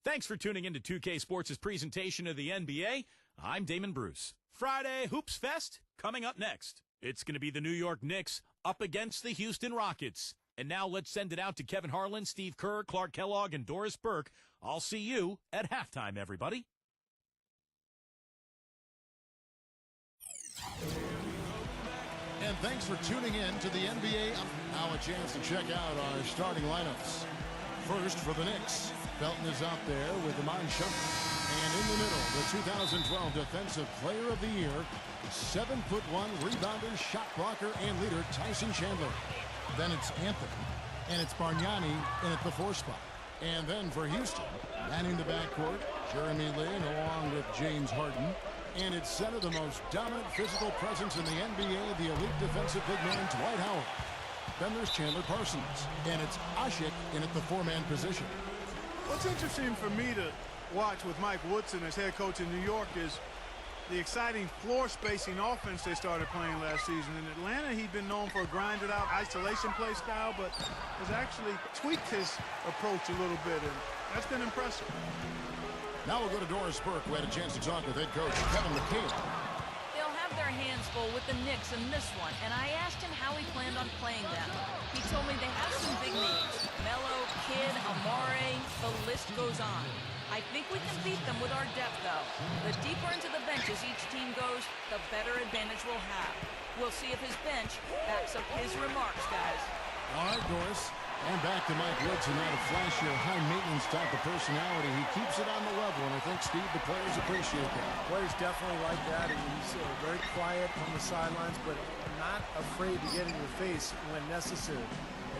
Thanks for tuning in to 2K Sports' presentation of the NBA. I'm Damon Bruce. Friday Hoops Fest coming up next. It's going to be the New York Knicks up against the Houston Rockets. And now let's send it out to Kevin Harlan, Steve Kerr, Clark Kellogg, and Doris Burke. I'll see you at halftime, everybody. And thanks for tuning in to the NBA. Now a chance to check out our starting lineups. First for the Knicks, Felton is out there with Iman Shumpert. And in the middle, the 2012 Defensive Player of the Year, 7'1" rebounder, shot blocker, and leader Tyson Chandler. Then it's Anthony, and it's Bargnani in at the 4 spot. And then for Houston, manning the backcourt, Jeremy Lin along with James Harden. And it's center, the most dominant physical presence in the NBA, the elite defensive big man, Dwight Howard. Then there's Chandler Parsons, and it's Ashik in at the 4-man position. What's interesting for me to watch with Mike Woodson as head coach in New York is the exciting floor spacing offense they started playing last season. In Atlanta, he'd been known for a grinded out isolation play style, but has actually tweaked his approach a little bit, and that's been impressive. Now we'll go to Doris Burke, who had a chance to talk with head coach Kevin McHale. They'll have their hands full with the Knicks in this one, and I asked him how he planned on playing them. He told me they have some big names. Melo, Kidd, Amare, the list goes on. I think we can beat them with our depth, though. The deeper into the benches each team goes, the better advantage we'll have. We'll see if his bench backs up his remarks, guys. All right, Doris. And back to Mike Woodson, not a flashier, high-maintenance type of personality. He keeps it on the level, and I think, Steve, the players appreciate that. Players definitely like that. He's very quiet on the sidelines, but not afraid to get in your face when necessary.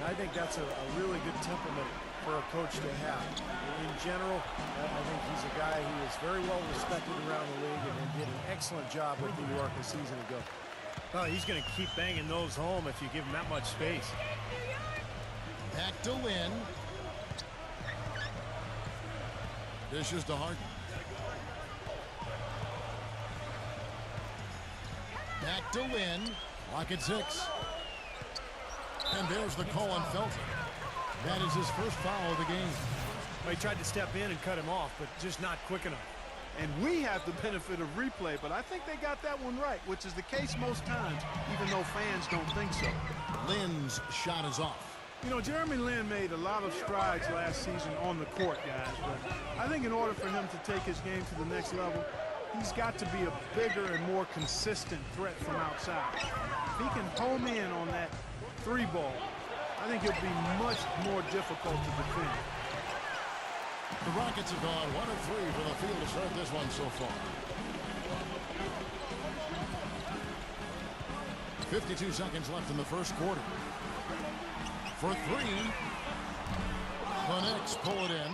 And I think that's a really good temperament for a coach to have. In general, I think he's a guy who is very well respected around the league and did an excellent job with New York a season ago. Oh, he's going to keep banging those home if you give him that much space. Back to Lin. Dishes to Harden. Back to Lin. Lock at 6. And there's the call on Felton. That is his first foul of the game. Well, he tried to step in and cut him off, but just not quick enough. And we have the benefit of replay, but I think they got that one right, which is the case most times, even though fans don't think so. Lin's shot is off. You know, Jeremy Lin made a lot of strides last season on the court, guys, but I think in order for him to take his game to the next level, he's got to be a bigger and more consistent threat from outside. If he can home in on that 3 ball, I think it'll be much more difficult to defend. The Rockets have gone 1 of 3 for the field to start this one so far. 52 seconds left in the first quarter. For 3, the Knicks pull it in.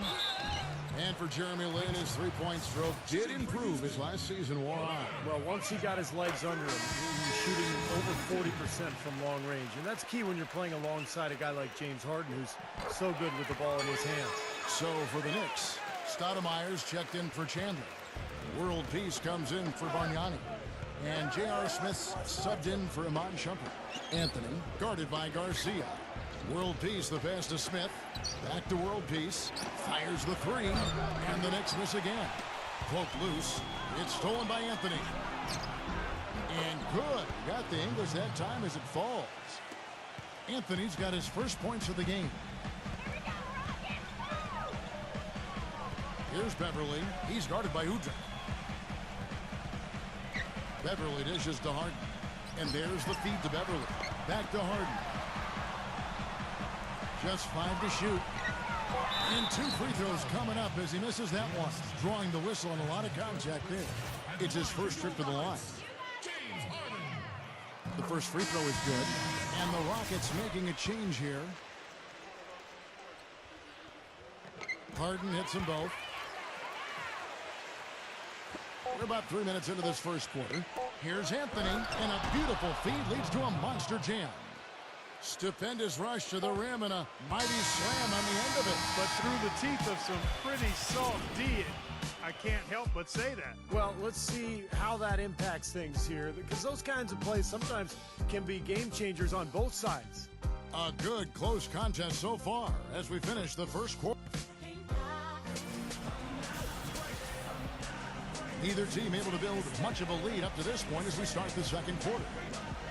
And for Jeremy Lin, his 3-point stroke did improve. His last season wore on. Well, once he got his legs under him, he was shooting over 40% from long range. And that's key when you're playing alongside a guy like James Harden, who's so good with the ball in his hands. So for the Knicks, Stoudemire's checked in for Chandler. World Peace comes in for Bargnani. And J.R. Smith's subbed in for Iman Shumpert. Anthony, guarded by Garcia. World Peace, the pass to Smith. Back to World Peace. Fires the 3. And the Knicks miss again. Cloak loose. It's stolen by Anthony. And good. Got the English that time as it falls. Anthony's got his first points of the game. Here's Beverly. He's guarded by Udrih. Beverly dishes to Harden. And there's the feed to Beverly. Back to Harden. Just 5 to shoot. And 2 free throws coming up as he misses that one. Drawing the whistle and a lot of contact there. It's his first trip to the line. The first free throw is good. And the Rockets making a change here. Harden hits them both. We're about 3 minutes into this first quarter. Here's Anthony, and a beautiful feed leads to a monster jam. Stupendous rush to the rim and a mighty slam on the end of it. But through the teeth of some pretty soft D, I can't help but say that. Well, let's see how that impacts things here, because those kinds of plays sometimes can be game changers on both sides. A good close contest so far as we finish the first quarter. Either team able to build much of a lead up to this point as we start the second quarter.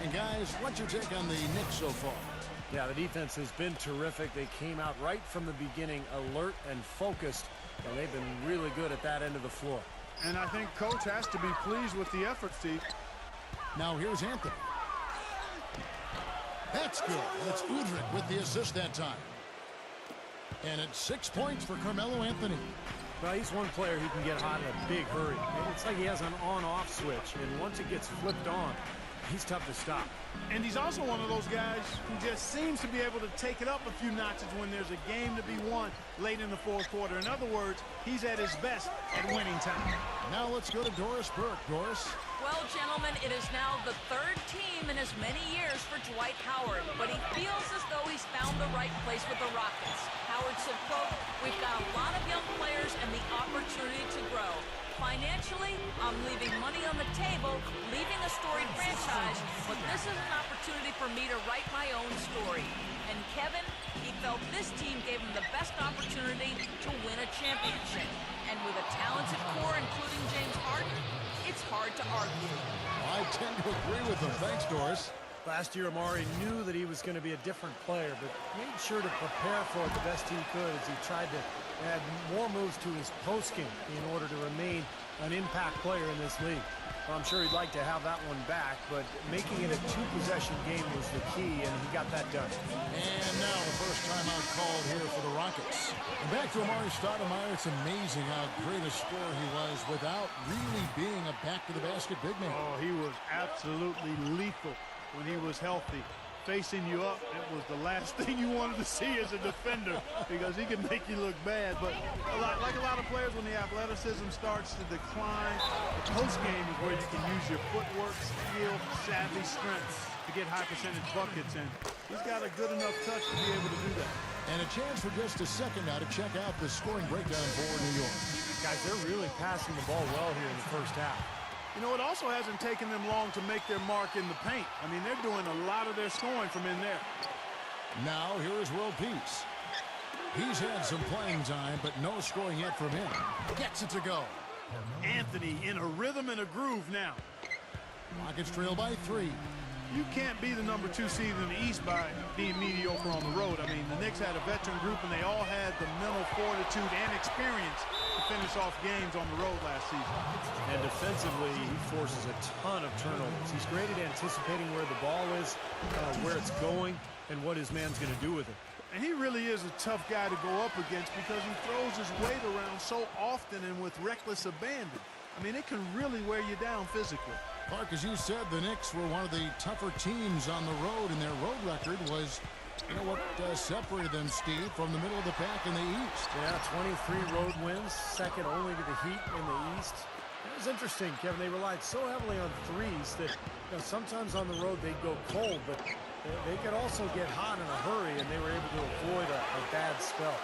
And guys, what's your take on the Knicks so far? Yeah, the defense has been terrific. They came out right from the beginning, alert and focused, and they've been really good at that end of the floor. And I think coach has to be pleased with the effort, Steve. Now here's Anthony. That's good. That's Udrih with the assist that time. And it's 6 points for Carmelo Anthony. Well, he's one player who can get hot in a big hurry. It's like he has an on-off switch, and once it gets flipped on, he's tough to stop. And he's also one of those guys who just seems to be able to take it up a few notches when there's a game to be won late in the fourth quarter. In other words, he's at his best at winning time. Now let's go to Doris Burke. Doris? Well, gentlemen, it is now the third team in as many years for Dwight Howard, but he feels as though he's found the right place with the Rockets. Howard said, quote, "We've got a lot of young players and the opportunity to grow. Financially, I'm leaving money on the table, leaving a storied franchise, but this is an opportunity for me to write my own story." And Kevin, he felt this team gave him the best opportunity to win a championship. And with a talented core, including James Harden, it's hard to argue. I tend to agree with him. Thanks, Doris. Last year, Amari knew that he was going to be a different player, but made sure to prepare for it the best he could as he tried to add more moves to his post game in order to remain an impact player in this league. Well, I'm sure he'd like to have that one back, but making it a two-possession game was the key, and he got that done. And now the first timeout called here for the Rockets. And back to Amari Stoudemire. It's amazing how great a scorer he was without really being a back-to-the-basket big man. Oh, he was absolutely lethal when he was healthy. Facing you up, it was the last thing you wanted to see as a defender because he can make you look bad. But like a lot of players, when the athleticism starts to decline, the post game is where you can use your footwork, skill, savvy, strength to get high percentage buckets. And he's got a good enough touch to be able to do that. And a chance for just a second now to check out the scoring breakdown for New York. Guys, they're really passing the ball well here in the first half. You know, it also hasn't taken them long to make their mark in the paint. I mean, they're doing a lot of their scoring from in there. Now, here is World Peace. He's had some playing time, but no scoring yet from him. Gets it to go. Anthony in a rhythm and a groove now. Rockets trail by 3. You can't be the number 2 seed in the East by being mediocre on the road. I mean, the Knicks had a veteran group, and they all had the mental fortitude and experience to finish off games on the road last season. And defensively, he forces a ton of turnovers. He's great at anticipating where the ball is, where it's going, and what his man's going to do with it. And he really is a tough guy to go up against because he throws his weight around so often and with reckless abandon. I mean, it can really wear you down physically. Clark, as you said, the Knicks were one of the tougher teams on the road, and their road record was, you know what separated them, Steve, from the middle of the pack in the East. Yeah, 23 road wins, second only to the Heat in the East. It was interesting, Kevin. They relied so heavily on threes that sometimes on the road they'd go cold, but they could also get hot in a hurry, and they were able to avoid a bad spell.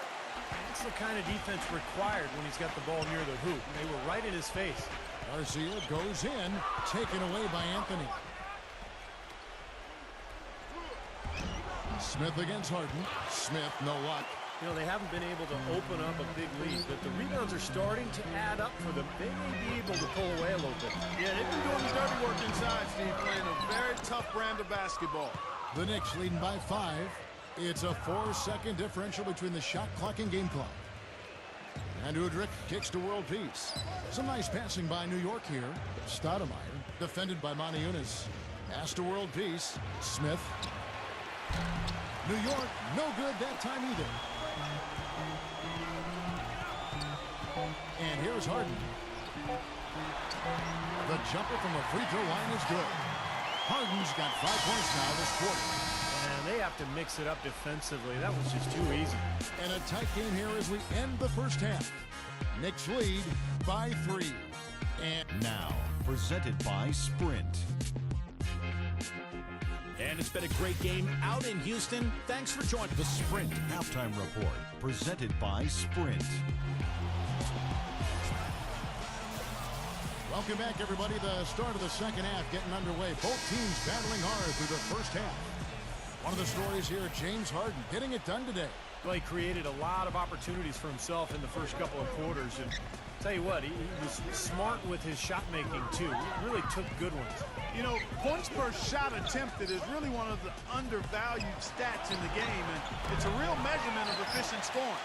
It's the kind of defense required when he's got the ball near the hoop. They were right in his face. Garcia goes in, taken away by Anthony. Smith against Harden. Smith, no luck. You know, they haven't been able to open up a big lead, but the rebounds are starting to add up for them. They may be able to pull away a little bit. Yeah, they've been doing the dirty work inside, Steve, playing a very tough brand of basketball. The Knicks leading by 5. It's a 4-second differential between the shot clock and game clock. And Udrih kicks to World Peace. Some nice passing by New York here. Stoudemire, defended by Monty Eunice. Pass to World Peace. Smith. New York, no good that time either. And here's Harden. The jumper from the free throw line is good. Harden's got 5 points now this quarter. And they have to mix it up defensively. That was just too easy. And a tight game here as we end the first half. Knicks lead by 3. And now, presented by Sprint. And it's been a great game out in Houston. Thanks for joining the Sprint Halftime Report, presented by Sprint. Welcome back, everybody. The start of the second half getting underway. Both teams battling hard through the first half. One of the stories here, James Harden getting it done today. Well, he created a lot of opportunities for himself in the first couple of quarters. And tell you what, he was smart with his shot making, too. He really took good ones. You know, points per shot attempted is really one of the undervalued stats in the game, and it's a real measurement of efficient scoring.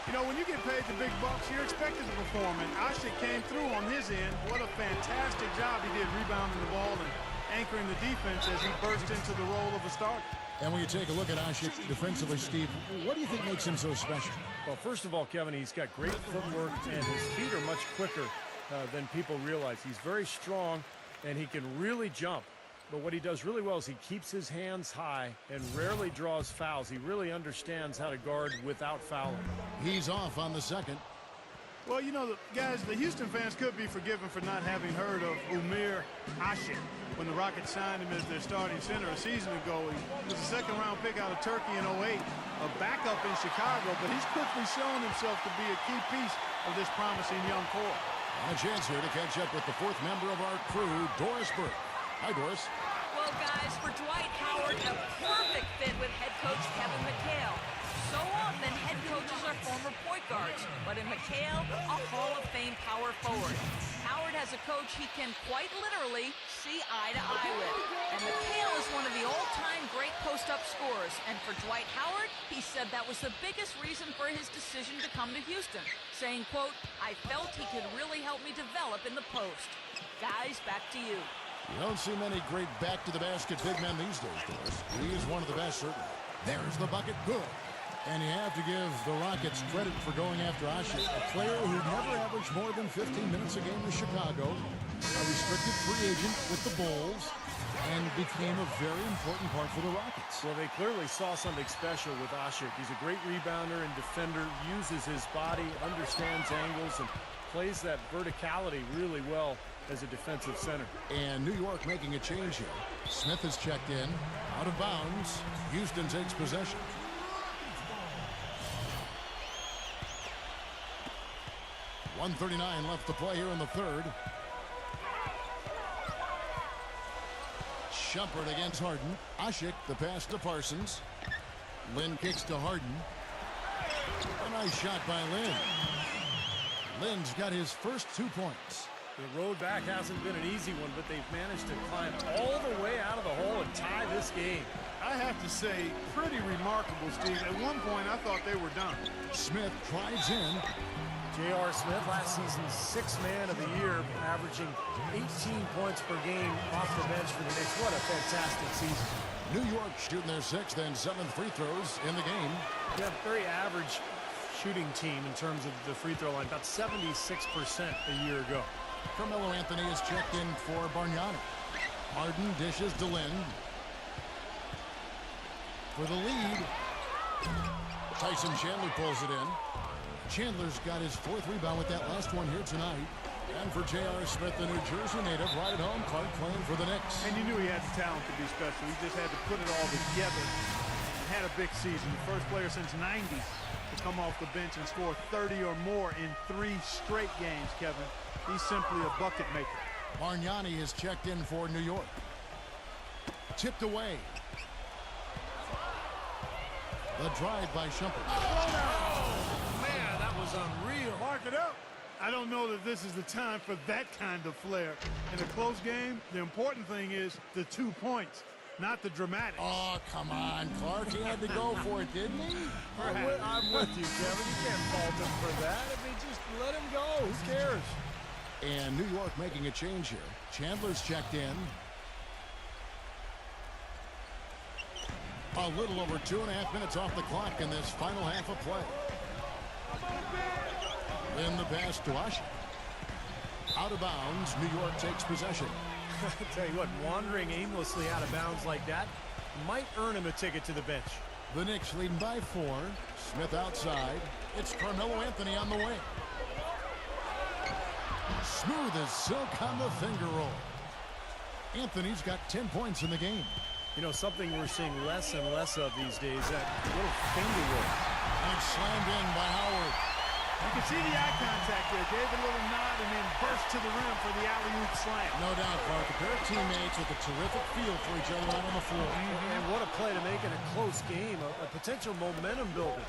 You know, when you get paid the big bucks, you're expected to perform, and Ashik came through on his end. What a fantastic job he did rebounding the ball and anchoring the defense as he burst into the role of a starter. And when you take a look at Ashik defensively, Steve, what do you think makes him so special? Well, first of all, Kevin, he's got great footwork, and his feet are much quicker than people realize. He's very strong, and he can really jump. But what he does really well is he keeps his hands high and rarely draws fouls. He really understands how to guard without fouling. He's off on the second. Well, you know, guys, the Houston fans could be forgiven for not having heard of Umir Ashik. When the Rockets signed him as their starting center a season ago, he was a second-round pick out of Turkey in '08, a backup in Chicago, but he's quickly shown himself to be a key piece of this promising young core. And a chance here to catch up with the fourth member of our crew, Doris Burke. Hi, Doris. Well, guys, for Dwight Howard, a perfect fit with head coach Kevin McHale. So often, head coaches are former point guards, but in McHale, a Hall of Fame power forward. Howard has a coach he can quite literally see eye to eye with. And McHale is one of the all-time great post-up scorers. And for Dwight Howard, he said that was the biggest reason for his decision to come to Houston, saying, quote, "I felt he could really help me develop in the post." Guys, back to you. You don't see many great back-to-the-basket big men these days, Doris. He is one of the best, certainly. There's the bucket. Good. And you have to give the Rockets credit for going after Ashik, a player who never averaged more than 15 minutes a game in Chicago, a restricted free agent with the Bulls, and became a very important part for the Rockets. Well, they clearly saw something special with Ashik. He's a great rebounder and defender, uses his body, understands angles, and plays that verticality really well as a defensive center. And New York making a change here. Smith has checked in, out of bounds. Houston takes possession. .139 left to play here in the third. Shumpert against Harden. Ashik, the pass to Parsons. Lynn kicks to Harden. A nice shot by Lynn. Lynn's got his first 2 points. The road back hasn't been an easy one, but they've managed to climb all the way out of the hole and tie this game. I have to say, pretty remarkable, Steve. At one point, I thought they were done. Smith drives in. J.R. Smith, last season's sixth man of the year, averaging 18 points per game off the bench for the Knicks. What a fantastic season. New York shooting their sixth and seventh free throws in the game. Yeah, very average shooting team in terms of the free throw line, about 76% a year ago. Carmelo Anthony is checked in for Bargnani. Harden dishes to Lynn. For the lead. Tyson Chandler pulls it in. Chandler's got his fourth rebound with that last one here tonight. And for J.R. Smith, the New Jersey native, right at home, Clark playing for the Knicks. And you knew he had the talent to be special. He just had to put it all together. And had a big season. The first player since '90 to come off the bench and score 30 or more in 3 straight games, Kevin. He's simply a bucket maker. Bargnani is checked in for New York. Tipped away. The drive by Shumpert. Oh, man, that was unreal. Mark it up. I don't know that this is the time for that kind of flair. In a close game, the important thing is the 2 points, not the dramatics. Oh, come on, Clark. He had to go for it, didn't he? I'm with you, Kevin. You can't fault him for that. I mean, just let him go. Who cares? And New York making a change here. Chandler's checked in. A little over 2.5 minutes off the clock in this final half of play. Then the pass to Ashik. Out of bounds, New York takes possession. I tell you what, wandering aimlessly out of bounds like that might earn him a ticket to the bench. The Knicks leading by 4. Smith outside. It's Carmelo Anthony on the way. Smooth as silk on the finger roll. Anthony's got 10 points in the game. You know, something we're seeing less and less of these days, that little finger roll. And it's slammed in by Howard. You can see the eye contact there. Gave a little nod and then burst to the rim for the alley-oop slam. No doubt, Clark. A pair of teammates with a terrific feel for each other out on the floor. And what a play to make in a close game, a potential momentum builder.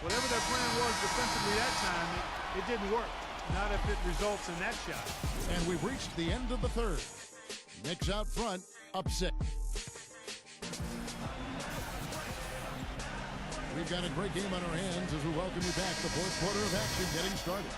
Whatever their plan was defensively that time, it didn't work. Not if it results in that shot. And we've reached the end of the third. Knicks out front, upset. We've got a great game on our hands as we welcome you back. The fourth quarter of action getting started.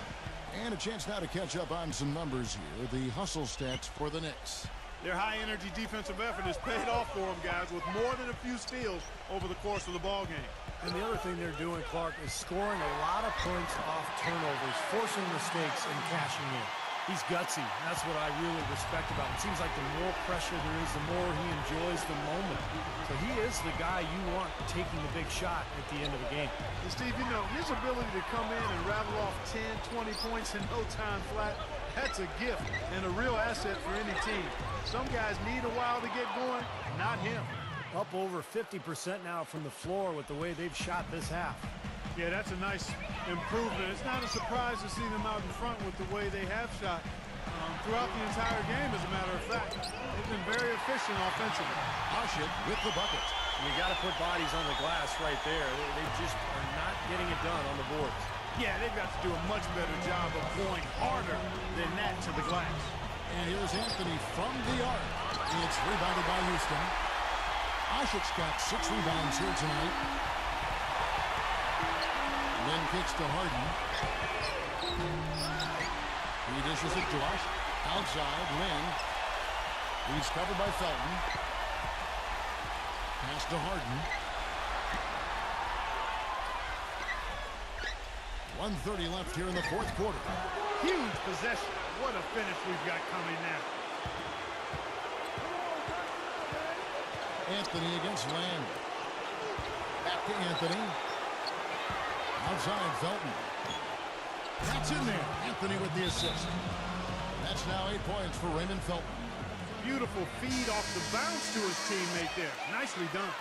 And a chance now to catch up on some numbers here. The hustle stats for the Knicks. Their high-energy defensive effort has paid off for them, guys, with more than a few steals over the course of the ball game. And the other thing they're doing, Clark, is scoring a lot of points off turnovers, forcing mistakes and cashing in. He's gutsy. That's what I really respect about him. It seems like the more pressure there is, the more he enjoys the moment. So he is the guy you want taking the big shot at the end of the game. And Steve, you know, his ability to come in and rattle off 10, 20 points in no time flat, that's a gift and a real asset for any team. Some guys need a while to get going, not him. Up over 50% now from the floor with the way they've shot this half. Yeah, that's a nice improvement. It's not a surprise to see them out in front with the way they have shot throughout the entire game, as a matter of fact. They've been very efficient offensively. Hashet with the bucket. You got to put bodies on the glass right there. They just are not getting it done on the boards. Yeah, they've got to do a much better job of going harder than that to the glass. And here's Anthony from the arc. It's rebounded by Houston. Hashet's got 6 rebounds here tonight. Then kicks to Harden. He dishes it to Hashet. Outside, Lynn. He's covered by Felton. Pass to Harden. 1:30 left here in the fourth quarter. Huge possession. What a finish we've got coming now. Anthony against Land. Back to Anthony. Outside, Felton. That's in there. Anthony with the assist. That's now 8 points for Raymond Felton. Beautiful feed off the bounce to his teammate there. Nicely done.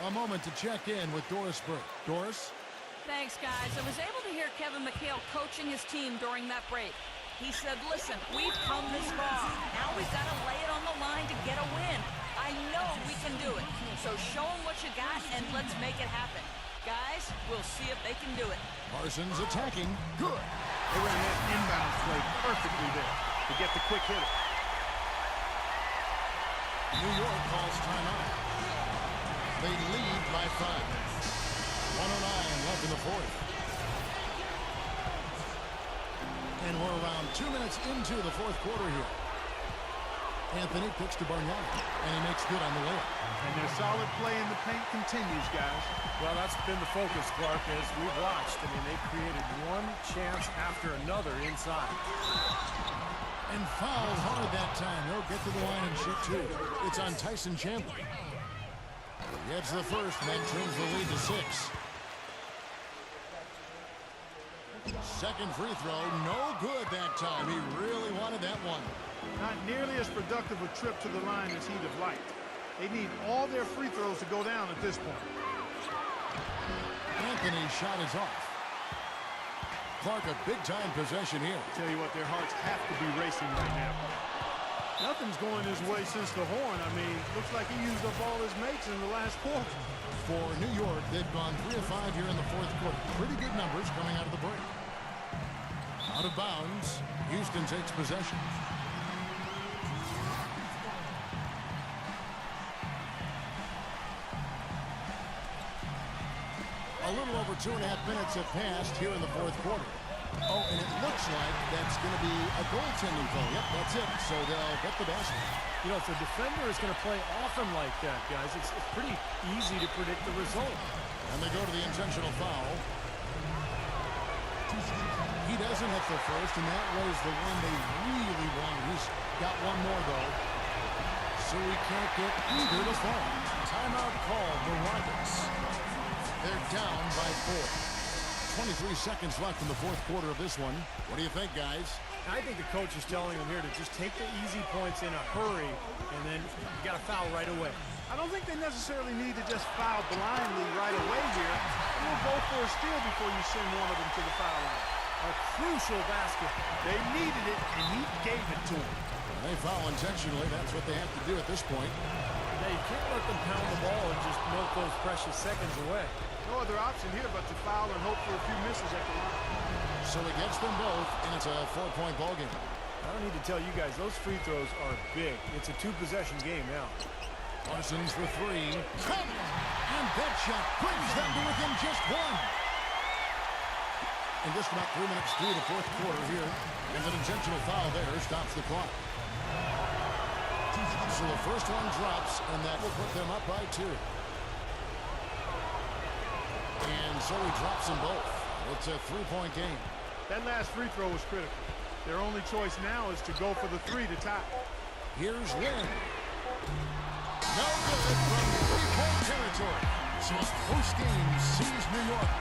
A moment to check in with Doris Burke. Doris? Thanks, guys. I was able to hear Kevin McHale coaching his team during that break. He said, listen, we've come this far. Now we've got to lay it on the line to get a win. I know we can do it. So show them what you got and let's make it happen. Guys, we'll see if they can do it. Parsons attacking. Good. They ran that inbound play perfectly there to get the quick hitter. New York calls timeout. They lead by 5. 1:09 left in the fourth. And we're around 2 minutes into the fourth quarter here. Anthony kicks to Bargnani, and he makes good on the layup. And their solid play in the paint continues, guys. Well, that's been the focus, Clark, as we've watched. I mean, they've created one chance after another inside. And fouled hard that time. They'll get to the line and shoot 2. It's on Tyson Chandler. He gets the first, and then trims the lead to 6. Second free throw, no good that time. He really wanted that one. Not nearly as productive a trip to the line as he'd have liked. They need all their free throws to go down at this point. Anthony's shot is off. Clark, a big-time possession here. Tell you what, their hearts have to be racing right now. Nothing's going his way since the horn. I mean, looks like he used up all his mates in the last quarter. For New York, they've gone 3 of 5 here in the fourth quarter. Pretty good numbers coming out of the break. Out of bounds, Houston takes possession. A little over 2.5 minutes have passed here in the fourth quarter. Oh, and it looks like that's going to be a goaltending call. Yep, that's it. So they'll get the basket. You know, if the defender is going to play often like that, guys, it's pretty easy to predict the result. And they go to the intentional foul. He doesn't hit the first, and that was the one they really wanted. He's got one more, though. So he can't get either to fall. Timeout called the Rockets. They're down by 4. 23 seconds left in the fourth quarter of this one. What do you think, guys? I think the coach is telling them here to just take the easy points in a hurry, and then you got to foul right away. I don't think they necessarily need to just foul blindly right away here. You'll go for a steal before you send one of them to the foul line. A crucial basket. They needed it, and he gave it to them. They foul intentionally. That's what they have to do at this point. They You can't let them pound the ball and just milk those precious seconds away. No other option here but to foul and hope for a few misses at the line. So he gets them both, and it's a 4-point ball game. I don't need to tell you guys, those free throws are big. It's a two-possession game now. Parsons for three. And that shot brings them to within just one. And just about 3 minutes through the fourth quarter here. And an intentional foul there stops the clock. So the first one drops, and that will put them up by 2. And so he drops them both. It's a 3-point game. That last free throw was critical. Their only choice now is to go for the 3 to tie. Here's Lynn. No good from 3-point territory. So post game sees New York